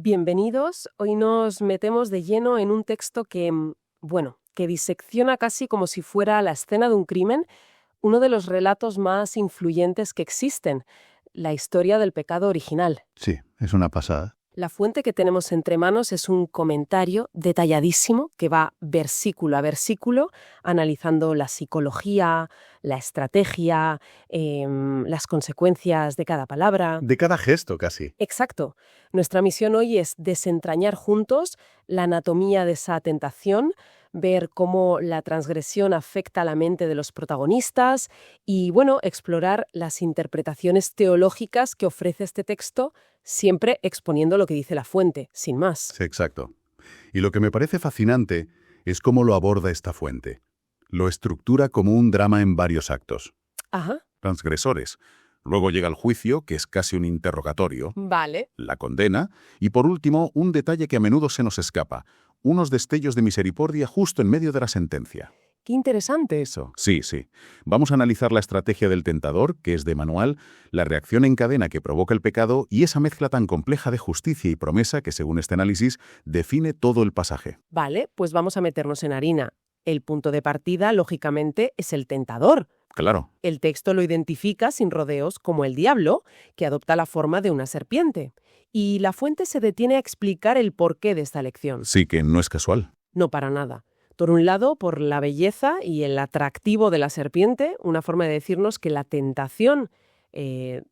Bienvenidos. Hoy nos metemos de lleno en un texto que, que disecciona casi como si fuera la escena de un crimen, uno de los relatos más influyentes que existen, la historia del pecado original. Sí, es una pasada. La fuente que tenemos entre manos es un comentario detalladísimo que va versículo a versículo analizando la psicología, la estrategia, las consecuencias de cada palabra. De cada gesto, casi. Exacto. Nuestra misión hoy es desentrañar juntos la anatomía de esa tentación, ver cómo la transgresión afecta a la mente de los protagonistas y, explorar las interpretaciones teológicas que ofrece este texto, siempre exponiendo lo que dice la fuente, sin más. Sí, exacto. Y lo que me parece fascinante es cómo lo aborda esta fuente. Lo estructura como un drama en varios actos. Ajá. Transgresores. Luego llega el juicio, que es casi un interrogatorio. Vale. La condena. Y por último, un detalle que a menudo se nos escapa. Unos destellos de misericordia justo en medio de la sentencia. Qué interesante eso. Sí. Vamos a analizar la estrategia del tentador, que es de manual, la reacción en cadena que provoca el pecado y esa mezcla tan compleja de justicia y promesa que, según este análisis, define todo el pasaje. Vale, pues vamos a meternos en harina. El punto de partida, lógicamente, es el tentador. Claro. El texto lo identifica sin rodeos como el diablo, que adopta la forma de una serpiente. Y la fuente se detiene a explicar el porqué de esta elección. Sí, que no es casual. No para nada. Por un lado, por la belleza y el atractivo de la serpiente, una forma de decirnos que la tentación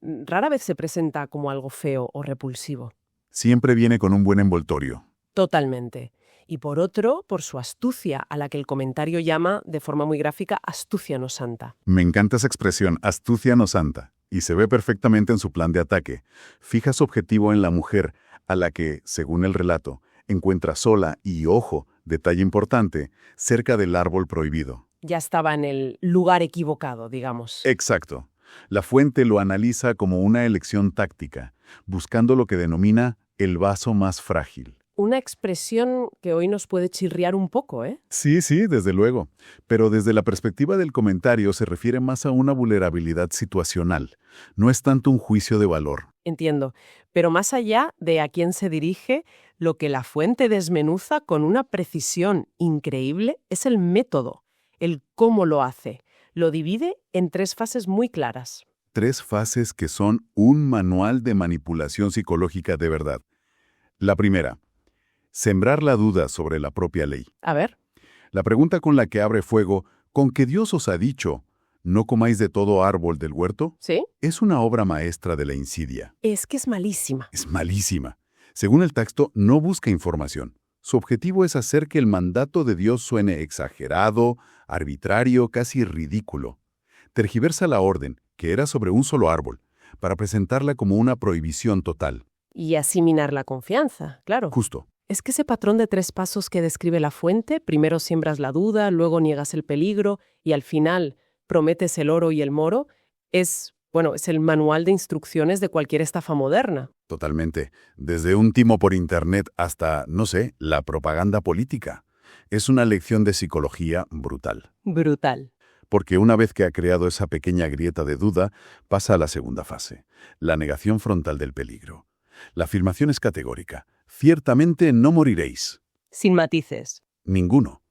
rara vez se presenta como algo feo o repulsivo. Siempre viene con un buen envoltorio. Totalmente. Y por otro, por su astucia, a la que el comentario llama, de forma muy gráfica, astucia no santa. Me encanta esa expresión, astucia no santa, y se ve perfectamente en su plan de ataque. Fija su objetivo en la mujer, a la que, según el relato, encuentra sola y, ojo, detalle importante, cerca del árbol prohibido. Ya estaba en el lugar equivocado, digamos. Exacto. La fuente lo analiza como una elección táctica, buscando lo que denomina el vaso más frágil. Una expresión que hoy nos puede chirriar un poco, ¿eh? Sí, desde luego. Pero desde la perspectiva del comentario se refiere más a una vulnerabilidad situacional. No es tanto un juicio de valor. Entiendo. Pero más allá de a quién se dirige, lo que la fuente desmenuza con una precisión increíble es el método, el cómo lo hace. Lo divide en 3 fases muy claras. 3 fases que son un manual de manipulación psicológica de verdad. La primera, sembrar la duda sobre la propia ley. A ver. La pregunta con la que abre fuego, ¿con que Dios os ha dicho, no comáis de todo árbol del huerto? ¿Sí? Es una obra maestra de la insidia. Es que es malísima. Es malísima. Según el texto, no busca información. Su objetivo es hacer que el mandato de Dios suene exagerado, arbitrario, casi ridículo. Tergiversa la orden, que era sobre un solo árbol, para presentarla como una prohibición total. Y así minar la confianza, claro. Justo. Es que ese patrón de 3 pasos que describe la fuente, primero siembras la duda, luego niegas el peligro y al final prometes el oro y el moro, es el manual de instrucciones de cualquier estafa moderna. Totalmente. Desde un timo por internet hasta, la propaganda política. Es una lección de psicología brutal. Brutal. Porque una vez que ha creado esa pequeña grieta de duda, pasa a la segunda fase, la negación frontal del peligro. La afirmación es categórica. Ciertamente no moriréis. Sin matices. Ninguno.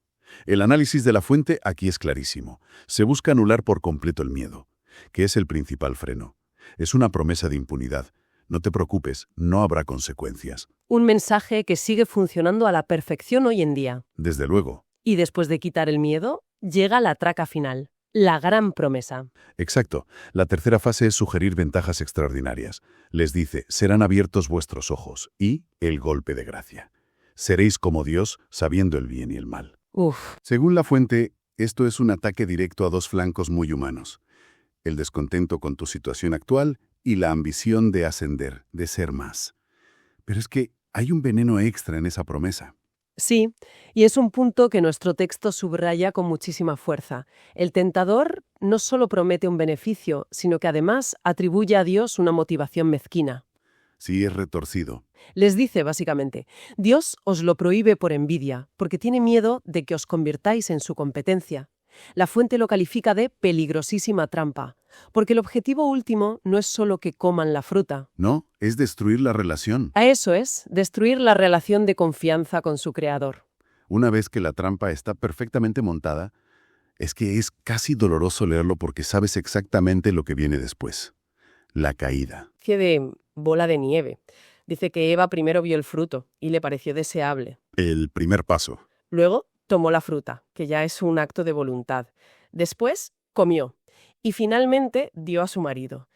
El análisis de la fuente aquí es clarísimo. Se busca anular por completo el miedo, que es el principal freno. Es una promesa de impunidad. No te preocupes, no habrá consecuencias. Un mensaje que sigue funcionando a la perfección hoy en día. Desde luego. Y después de quitar el miedo, llega la traca final. La gran promesa. Exacto. La tercera fase es sugerir ventajas extraordinarias. Les dice, serán abiertos vuestros ojos y el golpe de gracia. Seréis como Dios, sabiendo el bien y el mal. Uf. Según la fuente, esto es un ataque directo a 2 flancos muy humanos. El descontento con tu situación actual y la ambición de ascender, de ser más. Pero es que hay un veneno extra en esa promesa. Sí, y es un punto que nuestro texto subraya con muchísima fuerza. El tentador no solo promete un beneficio, sino que además atribuye a Dios una motivación mezquina. Sí, es retorcido. Les dice, básicamente, Dios os lo prohíbe por envidia, porque tiene miedo de que os convirtáis en su competencia. La fuente lo califica de peligrosísima trampa. porque el objetivo último no es solo que coman la fruta. No, es destruir la relación. A eso es, destruir la relación de confianza con su creador. Una vez que la trampa está perfectamente montada, es que es casi doloroso leerlo porque sabes exactamente lo que viene después. La caída. Que de bola de nieve. Dice que Eva primero vio el fruto y le pareció deseable. El primer paso. Luego tomó la fruta, que ya es un acto de voluntad. Después comió y finalmente dio a su marido.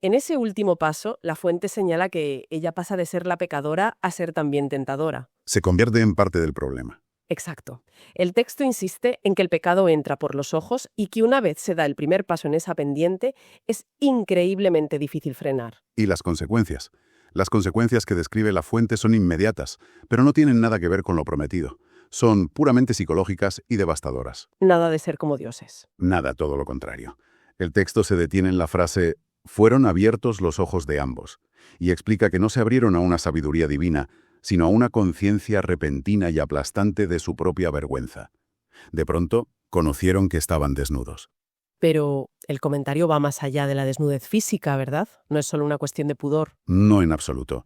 En ese último paso, la fuente señala que ella pasa de ser la pecadora a ser también tentadora. Se convierte en parte del problema. Exacto. El texto insiste en que el pecado entra por los ojos y que una vez se da el primer paso en esa pendiente, es increíblemente difícil frenar. Y las consecuencias. Las consecuencias que describe la fuente son inmediatas, pero no tienen nada que ver con lo prometido. Son puramente psicológicas y devastadoras. Nada de ser como dioses. Nada, todo lo contrario. El texto se detiene en la frase «fueron abiertos los ojos de ambos» y explica que no se abrieron a una sabiduría divina, sino a una conciencia repentina y aplastante de su propia vergüenza. De pronto, conocieron que estaban desnudos. Pero el comentario va más allá de la desnudez física, ¿verdad? No es solo una cuestión de pudor. No en absoluto.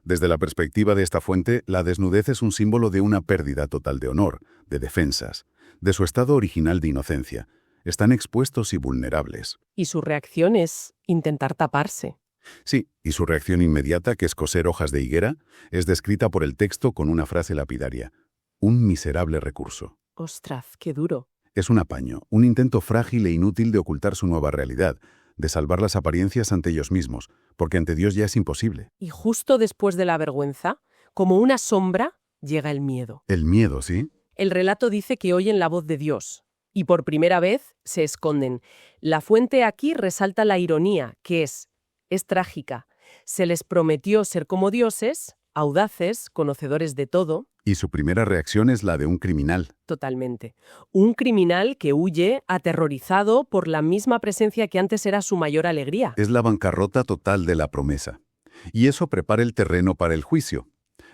Desde la perspectiva de esta fuente, la desnudez es un símbolo de una pérdida total de honor, de defensas, de su estado original de inocencia. Están expuestos y vulnerables. Y su reacción es intentar taparse. Sí, y su reacción inmediata, que es coser hojas de higuera, es descrita por el texto con una frase lapidaria. Un miserable recurso. Ostras, qué duro. Es un apaño, un intento frágil e inútil de ocultar su nueva realidad, de salvar las apariencias ante ellos mismos, porque ante Dios ya es imposible. Y justo después de la vergüenza, como una sombra, llega el miedo. El miedo, ¿sí? El relato dice que oyen la voz de Dios, y por primera vez se esconden. La fuente aquí resalta la ironía, que es trágica. Se les prometió ser como dioses, audaces, conocedores de todo. Y su primera reacción es la de un criminal. Totalmente. Un criminal que huye, aterrorizado por la misma presencia que antes era su mayor alegría. Es la bancarrota total de la promesa. Y eso prepara el terreno para el juicio.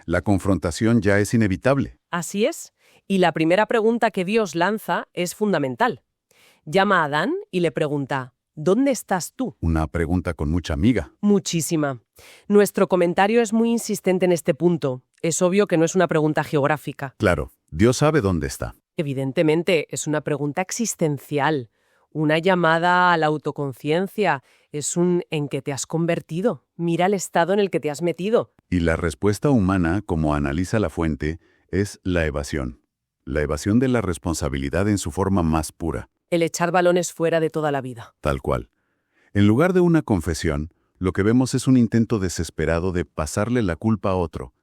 La confrontación ya es inevitable. Así es. Y la primera pregunta que Dios lanza es fundamental. Llama a Adán y le pregunta: ¿dónde estás tú? Una pregunta con mucha miga. Muchísima. Nuestro comentario es muy insistente en este punto. Es obvio que no es una pregunta geográfica. Claro, Dios sabe dónde está. Evidentemente, es una pregunta existencial, una llamada a la autoconciencia, es un ¿en qué te has convertido? Mira el estado en el que te has metido. Y la respuesta humana, como analiza la fuente, es la evasión. La evasión de la responsabilidad en su forma más pura. El echar balones fuera de toda la vida. Tal cual. En lugar de una confesión, lo que vemos es un intento desesperado de pasarle la culpa a otro.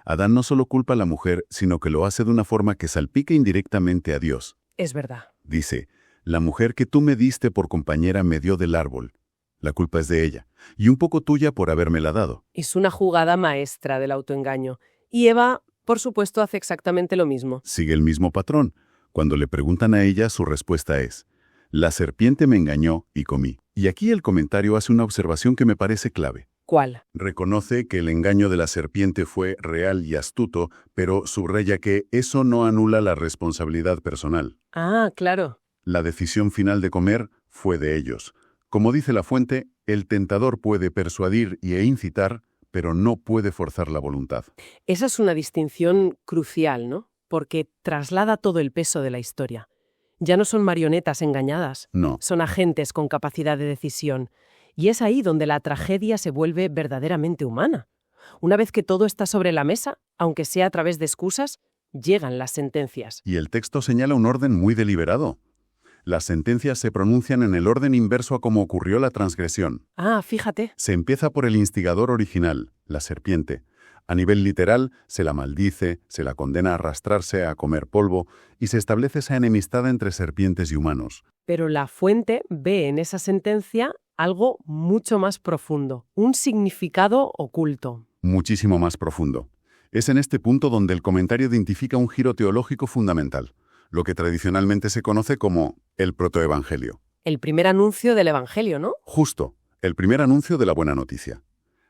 Adán no solo culpa a la mujer, sino que lo hace de una forma que salpica indirectamente a Dios. Es verdad. Dice, la mujer que tú me diste por compañera me dio del árbol. La culpa es de ella, y un poco tuya por habérmela dado. Es una jugada maestra del autoengaño. Y Eva, por supuesto, hace exactamente lo mismo. Sigue el mismo patrón. Cuando le preguntan a ella, su respuesta es, la serpiente me engañó y comí. Y aquí el comentario hace una observación que me parece clave. ¿Cuál? Reconoce que el engaño de la serpiente fue real y astuto, pero subraya que eso no anula la responsabilidad personal. Ah, claro. La decisión final de comer fue de ellos. Como dice la fuente, el tentador puede persuadir e incitar, pero no puede forzar la voluntad. Esa es una distinción crucial, ¿no? Porque traslada todo el peso de la historia. Ya no son marionetas engañadas, No. son agentes con capacidad de decisión. Y es ahí donde la tragedia se vuelve verdaderamente humana. Una vez que todo está sobre la mesa, aunque sea a través de excusas, llegan las sentencias. Y el texto señala un orden muy deliberado. Las sentencias se pronuncian en el orden inverso a cómo ocurrió la transgresión. Ah, fíjate. Se empieza por el instigador original, la serpiente. A nivel literal, se la maldice, se la condena a arrastrarse, a comer polvo, y se establece esa enemistad entre serpientes y humanos. Pero la fuente ve en esa sentencia algo mucho más profundo, un significado oculto. Muchísimo más profundo. Es en este punto donde el comentario identifica un giro teológico fundamental, lo que tradicionalmente se conoce como el protoevangelio. El primer anuncio del Evangelio, ¿no? Justo, el primer anuncio de la buena noticia.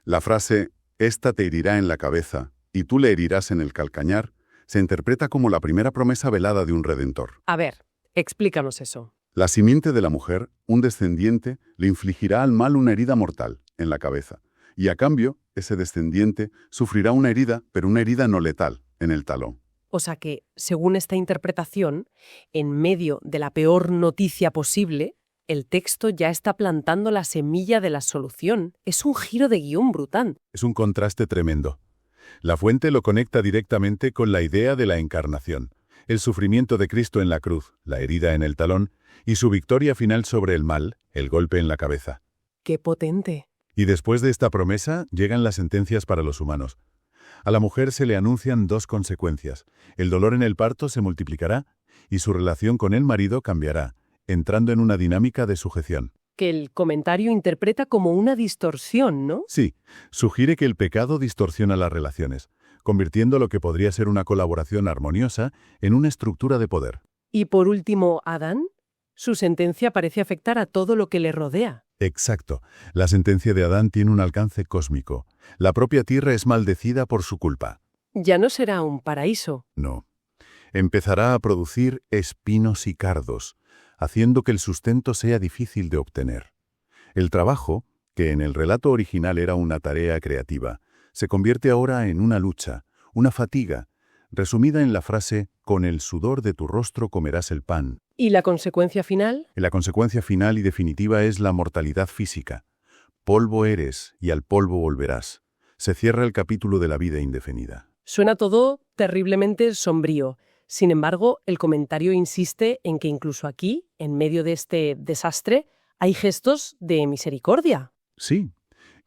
La frase «Esta te herirá en la cabeza y tú le herirás en el calcañar» se interpreta como la primera promesa velada de un redentor. A ver, explícanos eso. La simiente de la mujer, un descendiente, le infligirá al mal una herida mortal en la cabeza, y a cambio, ese descendiente sufrirá una herida, pero una herida no letal, en el talón. O sea que, según esta interpretación, en medio de la peor noticia posible, el texto ya está plantando la semilla de la solución. Es un giro de guión brutal. Es un contraste tremendo. La fuente lo conecta directamente con la idea de la encarnación, el sufrimiento de Cristo en la cruz, la herida en el talón, y su victoria final sobre el mal, el golpe en la cabeza. ¡Qué potente! Y después de esta promesa, llegan las sentencias para los humanos. A la mujer se le anuncian dos consecuencias. El dolor en el parto se multiplicará y su relación con el marido cambiará, entrando en una dinámica de sujeción. Que el comentario interpreta como una distorsión, ¿no? Sí, sugiere que el pecado distorsiona las relaciones, convirtiendo lo que podría ser una colaboración armoniosa en una estructura de poder. Y por último, Adán. Su sentencia parece afectar a todo lo que le rodea. Exacto. La sentencia de Adán tiene un alcance cósmico. La propia tierra es maldecida por su culpa. Ya no será un paraíso. No. Empezará a producir espinos y cardos, haciendo que el sustento sea difícil de obtener. El trabajo, que en el relato original era una tarea creativa, se convierte ahora en una lucha, una fatiga, resumida en la frase «con el sudor de tu rostro comerás el pan». ¿Y la consecuencia final? La consecuencia final y definitiva es la mortalidad física. Polvo eres y al polvo volverás. Se cierra el capítulo de la vida indefinida. Suena todo terriblemente sombrío. Sin embargo, el comentario insiste en que incluso aquí, en medio de este desastre, hay gestos de misericordia. Sí,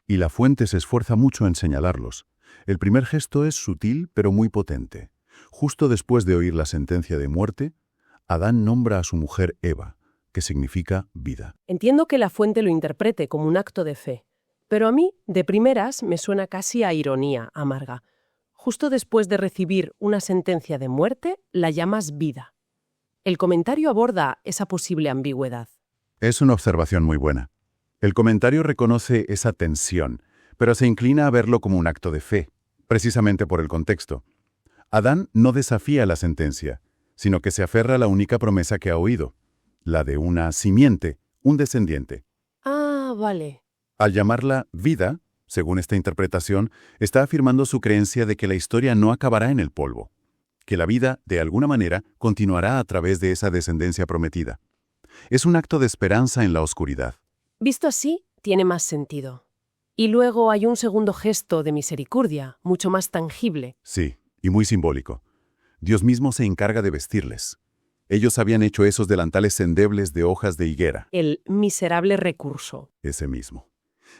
y la fuente se esfuerza mucho en señalarlos. El primer gesto es sutil pero muy potente. Justo después de oír la sentencia de muerte, Adán nombra a su mujer Eva, que significa vida. Entiendo que la fuente lo interprete como un acto de fe, pero a mí, de primeras, me suena casi a ironía amarga. Justo después de recibir una sentencia de muerte, la llamas vida. El comentario aborda esa posible ambigüedad. Es una observación muy buena. El comentario reconoce esa tensión, pero se inclina a verlo como un acto de fe, precisamente por el contexto. Adán no desafía la sentencia, sino que se aferra a la única promesa que ha oído, la de una simiente, un descendiente. Ah, vale. Al llamarla vida, según esta interpretación, está afirmando su creencia de que la historia no acabará en el polvo, que la vida, de alguna manera, continuará a través de esa descendencia prometida. Es un acto de esperanza en la oscuridad. Visto así, tiene más sentido. Y luego hay un segundo gesto de misericordia, mucho más tangible. Sí, y muy simbólico. Dios mismo se encarga de vestirles. Ellos habían hecho esos delantales endebles de hojas de higuera. El miserable recurso. Ese mismo.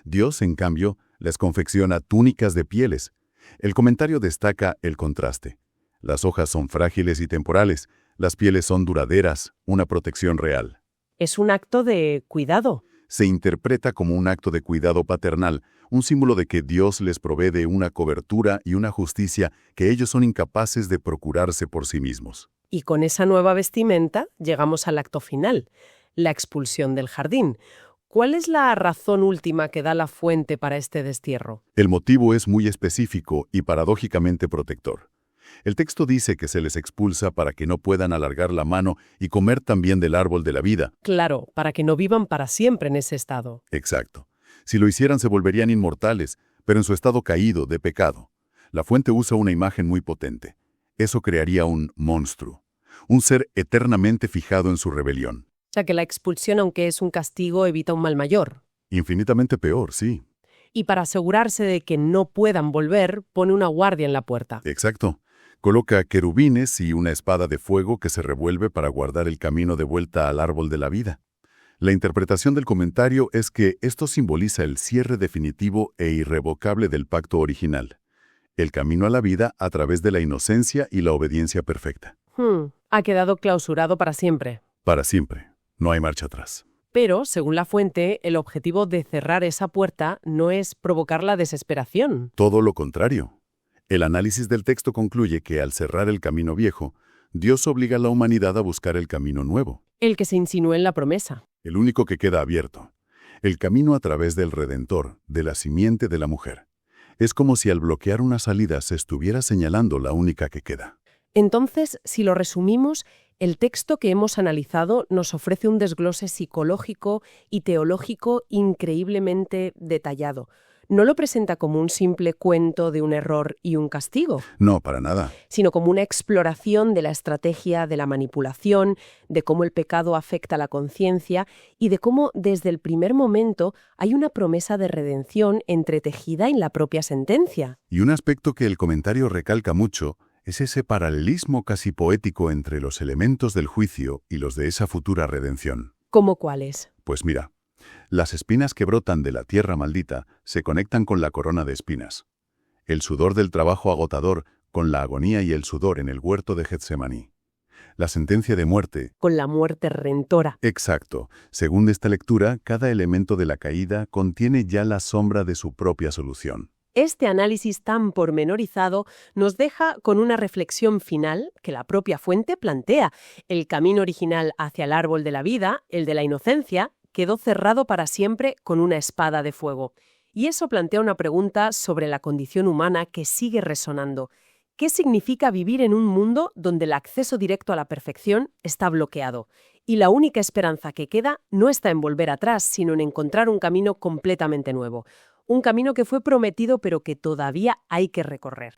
Dios, en cambio, les confecciona túnicas de pieles. El comentario destaca el contraste. Las hojas son frágiles y temporales, las pieles son duraderas, una protección real. Es un acto de cuidado. Se interpreta como un acto de cuidado paternal, un símbolo de que Dios les provee de una cobertura y una justicia que ellos son incapaces de procurarse por sí mismos. Y con esa nueva vestimenta llegamos al acto final, la expulsión del jardín. ¿Cuál es la razón última que da la fuente para este destierro? El motivo es muy específico y paradójicamente protector. El texto dice que se les expulsa para que no puedan alargar la mano y comer también del árbol de la vida. Claro, para que no vivan para siempre en ese estado. Exacto. Si lo hicieran se volverían inmortales, pero en su estado caído, de pecado. La fuente usa una imagen muy potente. Eso crearía un monstruo, un ser eternamente fijado en su rebelión. O sea que la expulsión, aunque es un castigo, evita un mal mayor. Infinitamente peor, sí. Y para asegurarse de que no puedan volver, pone una guardia en la puerta. Exacto. Coloca querubines y una espada de fuego que se revuelve para guardar el camino de vuelta al árbol de la vida. La interpretación del comentario es que esto simboliza el cierre definitivo e irrevocable del pacto original, el camino a la vida a través de la inocencia y la obediencia perfecta. Ha quedado clausurado para siempre. Para siempre. No hay marcha atrás. Pero, según la fuente, el objetivo de cerrar esa puerta no es provocar la desesperación. Todo lo contrario. El análisis del texto concluye que al cerrar el camino viejo, Dios obliga a la humanidad a buscar el camino nuevo. El que se insinuó en la promesa. El único que queda abierto. El camino a través del Redentor, de la simiente de la mujer. Es como si al bloquear una salida se estuviera señalando la única que queda. Entonces, si lo resumimos, El texto que hemos analizado nos ofrece un desglose psicológico y teológico increíblemente detallado. No lo presenta como un simple cuento de un error y un castigo, No, para nada. sino como una exploración de la estrategia de la manipulación, de cómo el pecado afecta a la conciencia y de cómo desde el primer momento hay una promesa de redención entretejida en la propia sentencia. Y un aspecto que el comentario recalca mucho es ese paralelismo casi poético entre los elementos del juicio y los de esa futura redención. ¿Cómo cuáles? Pues mira, las espinas que brotan de la tierra maldita se conectan con la corona de espinas. El sudor del trabajo agotador con la agonía y el sudor en el huerto de Getsemaní. La sentencia de muerte. Con la muerte redentora. Exacto. Según esta lectura, cada elemento de la caída contiene ya la sombra de su propia solución. Este análisis tan pormenorizado nos deja con una reflexión final que la propia fuente plantea. El camino original hacia el árbol de la vida, el de la inocencia, quedó cerrado para siempre con una espada de fuego. Y eso plantea una pregunta sobre la condición humana que sigue resonando. ¿Qué significa vivir en un mundo donde el acceso directo a la perfección está bloqueado? Y la única esperanza que queda no está en volver atrás, sino en encontrar un camino completamente nuevo. Un camino que fue prometido pero que todavía hay que recorrer.